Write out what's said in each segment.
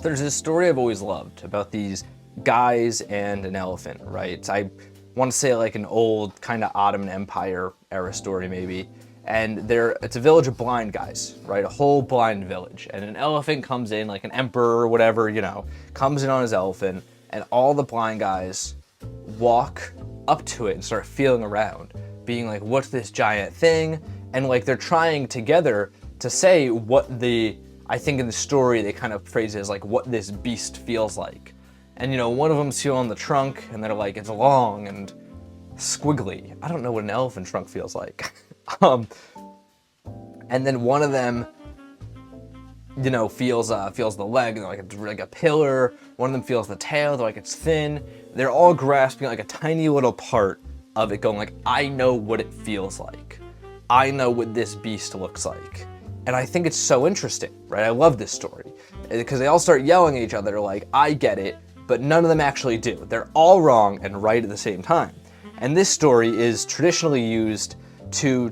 There's this story I've always loved about these guys and an elephant, right? I want to say like an old kind of Ottoman Empire era story maybe. And it's a village of blind guys, right? A whole blind village. And an elephant comes in, like an emperor or whatever, comes in on his elephant, and all the blind guys walk up to it and start feeling around, being like, what's this giant thing? And like they're trying together to say I think in the story they kind of phrase it as like what this beast feels like. And one of them's feeling the trunk, and they're like, it's long and squiggly. I don't know what an elephant trunk feels like. And then one of them, feels the leg, and they're like it's like a pillar. One of them feels the tail, they're like it's thin. They're all grasping like a tiny little part of it, going like, I know what it feels like. I know what this beast looks like. And I think it's so interesting, right? I love this story because they all start yelling at each other like, I get it, but none of them actually do. They're all wrong and right at the same time. And this story is traditionally used to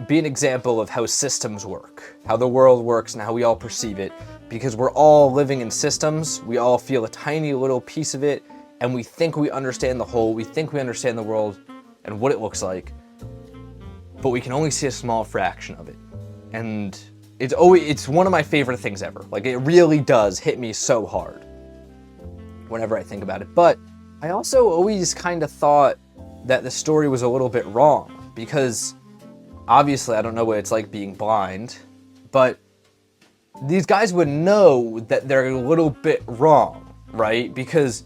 be an example of how systems work, how the world works and how we all perceive it, because we're all living in systems. We all feel a tiny little piece of it, and we think we understand the whole, we think we understand the world and what it looks like, but we can only see a small fraction of it. And it's one of my favorite things ever. Like, it really does hit me so hard whenever I think about it. But I also always kind of thought that the story was a little bit wrong, because obviously I don't know what it's like being blind, but these guys would know that they're a little bit wrong, right? Because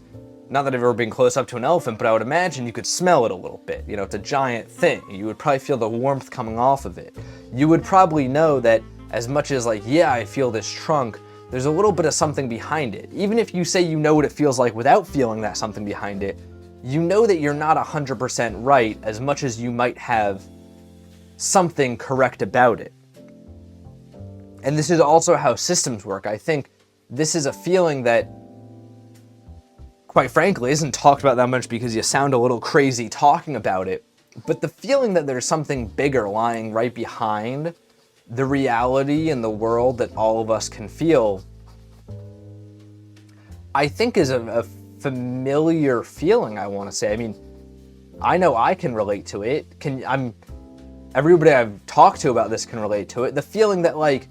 not that I've ever been close up to an elephant, but I would imagine you could smell it a little bit. It's a giant thing. You would probably feel the warmth coming off of it. You would probably know that as much as like, yeah, I feel this trunk, there's a little bit of something behind it. Even if you say you know what it feels like without feeling that something behind it, you know that you're not 100% right as much as you might have something correct about it. And this is also how systems work. I think this is a feeling that, quite frankly, isn't talked about that much because you sound a little crazy talking about it. But the feeling that there's something bigger lying right behind the reality and the world that all of us can feel, I think is a familiar feeling, I want to say. I mean, I know I can relate to it. Everybody I've talked to about this can relate to it. The feeling that like,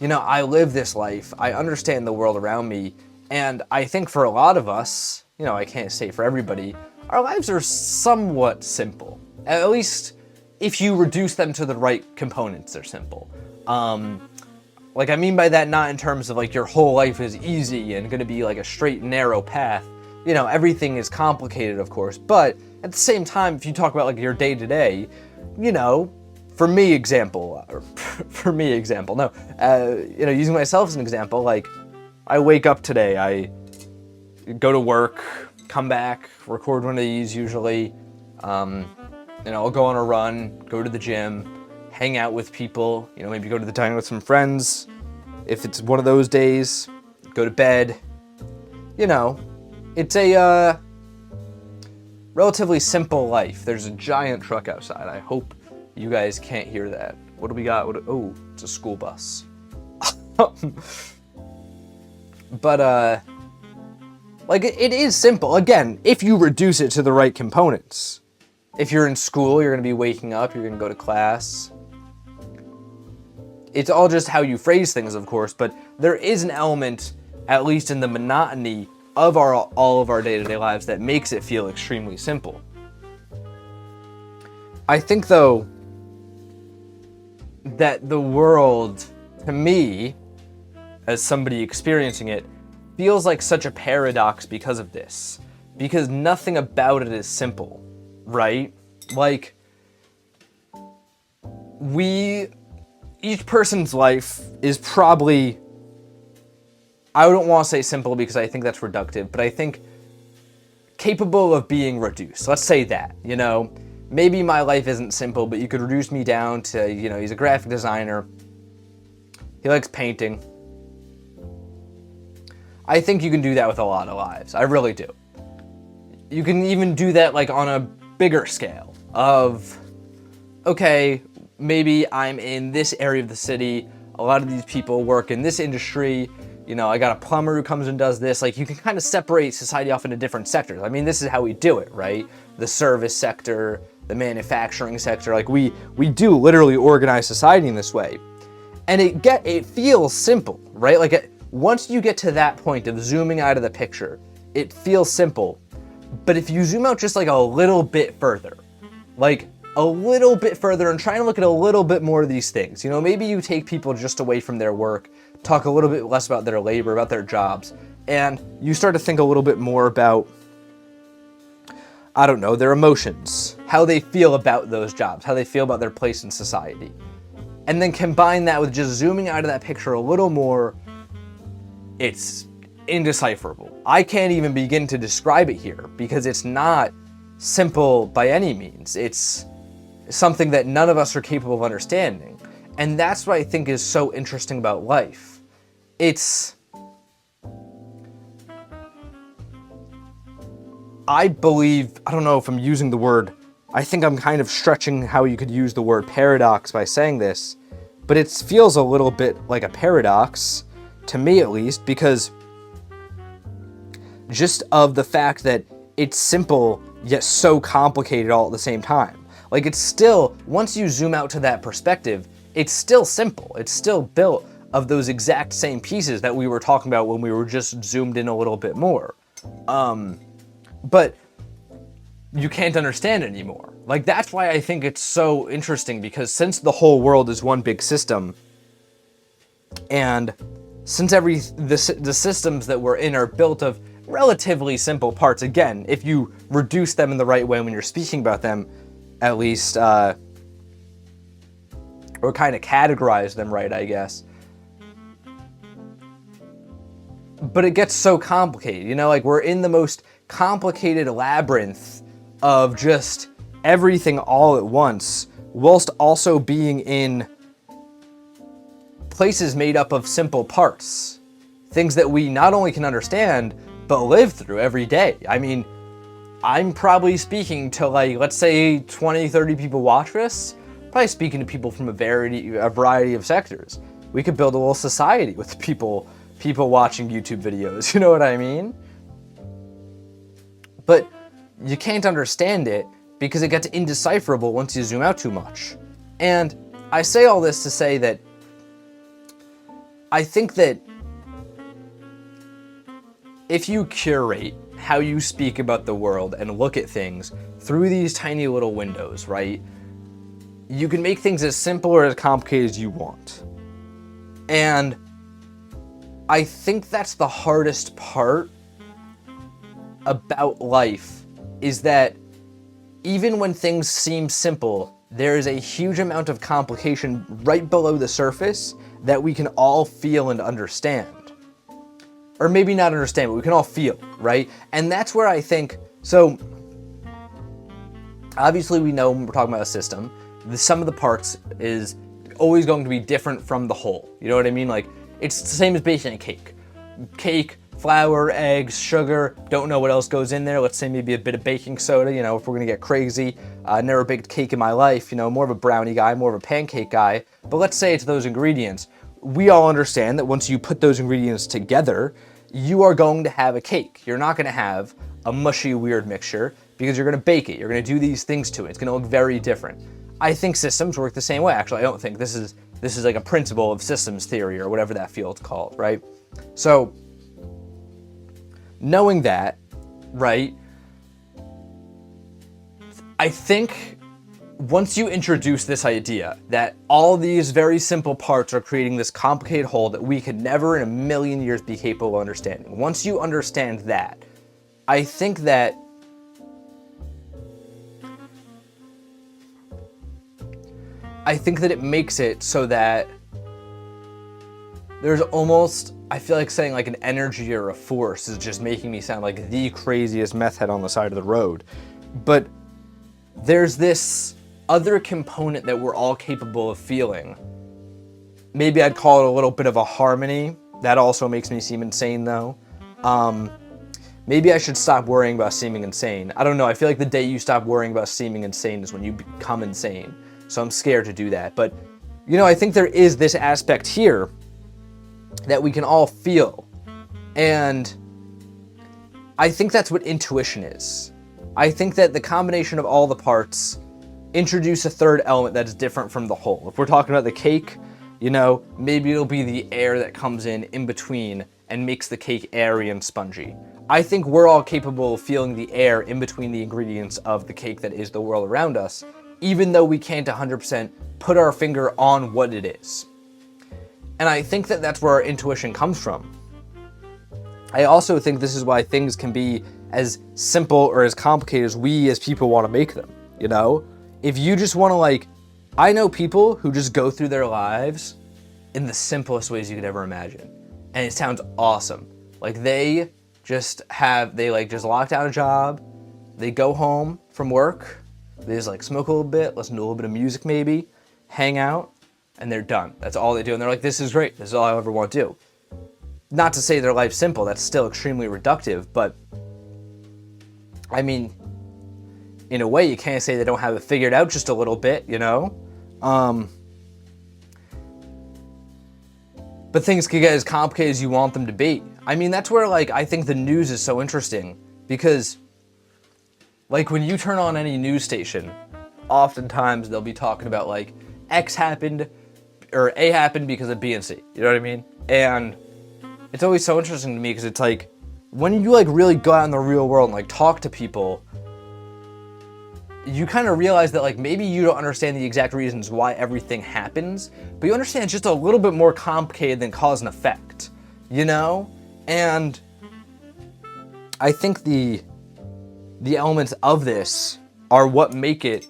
I live this life, I understand the world around me, and I think for a lot of us, I can't say for everybody, our lives are somewhat simple. At least if you reduce them to the right components, they're simple. Like I mean by that not in terms of like your whole life is easy and gonna be like a straight and narrow path. Everything is complicated, of course, but at the same time, if you talk about like your day to day, using myself as an example, like I wake up today, I go to work, come back, record one of these usually, I'll go on a run, go to the gym, hang out with people, maybe go to the diner with some friends. If it's one of those days, go to bed. It's a relatively simple life. There's a giant truck outside. I hope you guys can't hear that. What do we got? Oh, it's a school bus. But, like, it is simple. Again, if you reduce it to the right components. If you're in school, you're going to be waking up, you're going to go to class. It's all just how you phrase things, of course, but there is an element, at least in the monotony of all of our day-to-day lives, that makes it feel extremely simple. I think, though, that the world, to me, as somebody experiencing it, feels like such a paradox because of this. Because nothing about it is simple, right? Like, each person's life is probably, I don't want to say simple because I think that's reductive, but I think capable of being reduced. Let's say that, maybe my life isn't simple, but you could reduce me down to, he's a graphic designer. He likes painting. I think you can do that with a lot of lives. I really do. You can even do that like on a bigger scale of, okay, maybe I'm in this area of the city. A lot of these people work in this industry. You know, I got a plumber who comes and does this. Like, you can kind of separate society off into different sectors. I mean, this is how we do it, right? The service sector, the manufacturing sector. Like, we do literally organize society in this way. And it feels simple, right? Like, once you get to that point of zooming out of the picture, it feels simple. But if you zoom out just like a little bit further, and try and look at a little bit more of these things, you know, maybe you take people just away from their work, talk a little bit less about their labor, about their jobs, and you start to think a little bit more about, I don't know, their emotions, how they feel about those jobs, how they feel about their place in society. And then combine that with just zooming out of that picture a little more, it's indecipherable. I can't even begin to describe it here because it's not simple by any means. It's something that none of us are capable of understanding. And that's what I think is so interesting about life. I believe, I don't know if I'm using the word, I think I'm kind of stretching how you could use the word paradox by saying this, but it feels a little bit like a paradox, to me at least, because just of the fact that it's simple yet so complicated all at the same time. Like, it's still, once you zoom out to that perspective, it's still simple. It's still built of those exact same pieces that we were talking about when we were just zoomed in a little bit more. But you can't understand it anymore. Like, that's why I think it's so interesting, because since the whole world is one big system, and since the systems that we're in are built of relatively simple parts, again, if you reduce them in the right way when you're speaking about them, at least, or kind of categorize them right, I guess. But it gets so complicated, you know, like, we're in the most complicated labyrinth of just everything all at once, whilst also being in places made up of simple parts. Things that we not only can understand, but live through every day. I mean, I'm probably speaking to, like, let's say 20, 30 people watch this, probably speaking to people from a variety of sectors. We could build a little society with people watching YouTube videos, you know what I mean? But you can't understand it because it gets indecipherable once you zoom out too much. And I say all this to say that I think that if you curate how you speak about the world and look at things through these tiny little windows, right, you can make things as simple or as complicated as you want. And I think that's the hardest part about life, is that even when things seem simple, there is a huge amount of complication right below the surface that we can all feel and understand. Or maybe not understand, but we can all feel, right? And that's where I think, so obviously we know when we're talking about a system, the sum of the parts is always going to be different from the whole. You know what I mean? Like, it's the same as baking a cake. Cake, flour, eggs, sugar, don't know what else goes in there. Let's say maybe a bit of baking soda, you know, if we're gonna get crazy. Never baked cake in my life, you know, more of a brownie guy, more of a pancake guy. But let's say it's those ingredients. We all understand that once you put those ingredients together, you are going to have a cake. You're not gonna have a mushy, weird mixture because you're gonna bake it. You're gonna do these things to it. It's gonna look very different. I think systems work the same way. Actually, I don't think this is like a principle of systems theory or whatever that field's called, right? So, knowing that, right, I think once you introduce this idea that all these very simple parts are creating this complicated whole that we could never in a million years be capable of understanding, once you understand that, I think that it makes it so that there's almost, I feel like saying like an energy or a force is just making me sound like the craziest meth head on the side of the road. But there's this other component that we're all capable of feeling. Maybe I'd call it a little bit of a harmony. That also makes me seem insane though. Maybe I should stop worrying about seeming insane. I don't know, I feel like the day you stop worrying about seeming insane is when you become insane. So I'm scared to do that. But, you know, I think there is this aspect here that we can all feel. And I think that's what intuition is. I think that the combination of all the parts introduce a third element that is different from the whole. If we're talking about the cake, you know, maybe it'll be the air that comes in between and makes the cake airy and spongy. I think we're all capable of feeling the air in between the ingredients of the cake that is the world around us, even though we can't 100% put our finger on what it is. And I think that that's where our intuition comes from. I also think this is why things can be as simple or as complicated as we as people want to make them, you know? If you just want to I know people who just go through their lives in the simplest ways you could ever imagine. And it sounds awesome. They just lock down a job, they go home from work, they just smoke a little bit, listen to a little bit of music maybe, hang out, and they're done. That's all they do. And they're like, this is great. This is all I ever want to do. Not to say their life's simple, that's still extremely reductive, but I mean, in a way, you can't say they don't have it figured out just a little bit, you know? But things can get as complicated as you want them to be. I mean, that's where, I think the news is so interesting, because, when you turn on any news station, oftentimes they'll be talking about, X happened, or A happened because of B and C, you know what I mean? And it's always so interesting to me, because it's when you really go out in the real world and talk to people, you kind of realize that maybe you don't understand the exact reasons why everything happens, but you understand it's just a little bit more complicated than cause and effect, you know? And I think the elements of this are what make it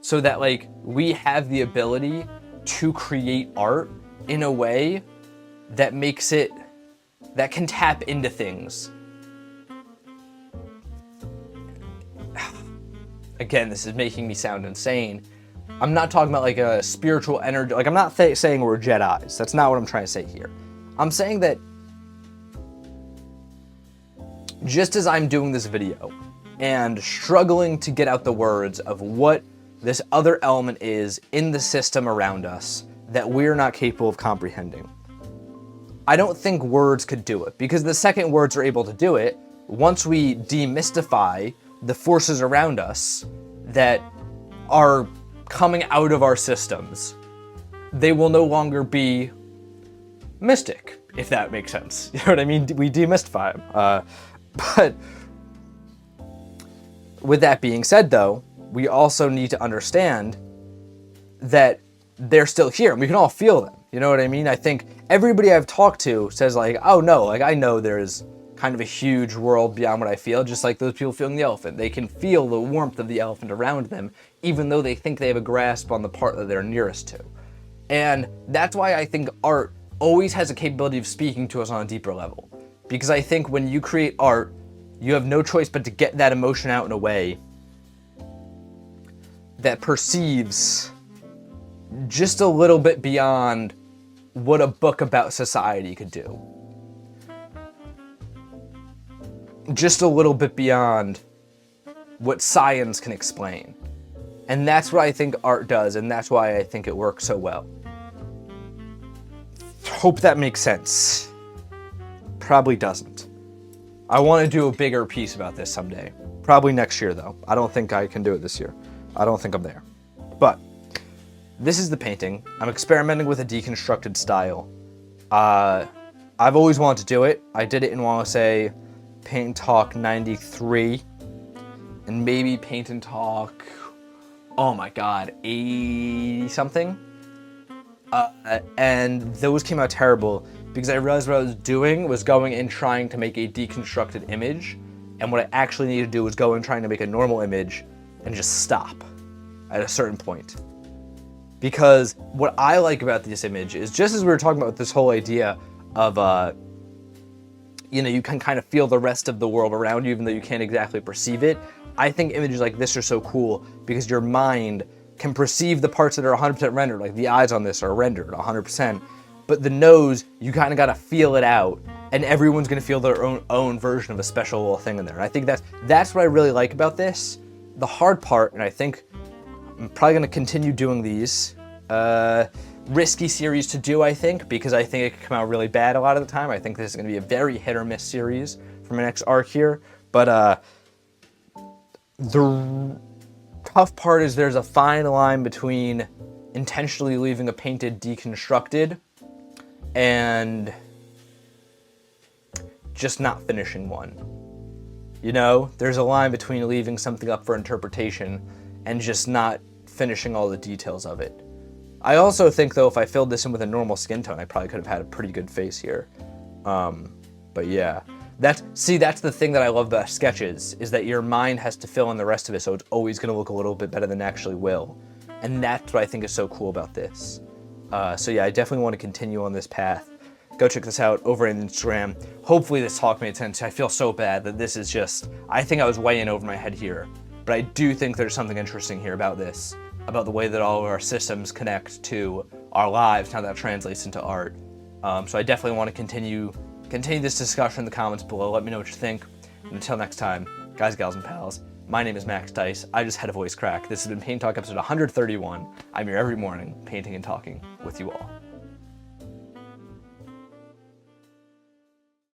so that we have the ability to create art in a way that makes it, that can tap into things. Again, this is making me sound insane. I'm not talking about a spiritual energy. I'm not saying we're Jedis. That's not what I'm trying to say here. I'm saying that just as I'm doing this video and struggling to get out the words of what this other element is in the system around us that we're not capable of comprehending, I don't think words could do it, because the second words are able to do it, once we demystify the forces around us that are coming out of our systems, they will no longer be mystic, if that makes sense. You know what I mean? We demystify them. But with that being said, though, we also need to understand that they're still here, and we can all feel them. You know what I mean? I think everybody I've talked to says oh no, I know there's kind of a huge world beyond what I feel, just like those people feeling the elephant. They can feel the warmth of the elephant around them, even though they think they have a grasp on the part that they're nearest to. And that's why I think art always has a capability of speaking to us on a deeper level. Because I think when you create art, you have no choice but to get that emotion out in a way that perceives just a little bit beyond what a book about society could do. Just a little bit beyond what science can explain. And that's what I think art does, and that's why I think it works so well. Hope that makes sense. Probably doesn't. I want to do a bigger piece about this someday. Probably next year, though. I don't think I can do it this year. I don't think I'm there. But this is the painting. I'm experimenting with a deconstructed style. I've always wanted to do it. I did it in, I want to say, Paint&Talk 93. And maybe Paint&Talk, oh my god, 80-something? And those came out terrible because I realized what I was doing was going and trying to make a deconstructed image, and what I actually needed to do was go and trying to make a normal image and just stop at a certain point. Because what I like about this image is, just as we were talking about this whole idea of, you can kind of feel the rest of the world around you even though you can't exactly perceive it. I think images like this are so cool because your mind can perceive the parts that are 100% rendered, like the eyes on this are rendered 100%, but the nose, you kind of got to feel it out, and everyone's going to feel their own version of a special little thing in there. And I think that's what I really like about this. The hard part, and I think I'm probably going to continue doing these, the risky series to do, I think, because I think it could come out really bad a lot of the time. I think this is going to be a very hit or miss series for my next arc here. But the tough part is there's a fine line between intentionally leaving a painted deconstructed and just not finishing one. You know, there's a line between leaving something up for interpretation and just not finishing all the details of it. I also think, though, if I filled this in with a normal skin tone, I probably could have had a pretty good face here. But yeah, that's the thing that I love about sketches, is that your mind has to fill in the rest of it, so it's always going to look a little bit better than it actually will. And that's what I think is so cool about this. So yeah, I definitely want to continue on this path. Go check this out over on Instagram. Hopefully this talk made sense. I feel so bad that this is just, I think I was way in over my head here. But I do think there's something interesting here about this, about the way that all of our systems connect to our lives, how that translates into art. So I definitely want to continue this discussion in the comments below. Let me know what you think. And until next time, guys, gals, and pals, my name is Max Dice. I just had a voice crack. This has been Paint Talk episode 131. I'm here every morning, painting and talking with you all.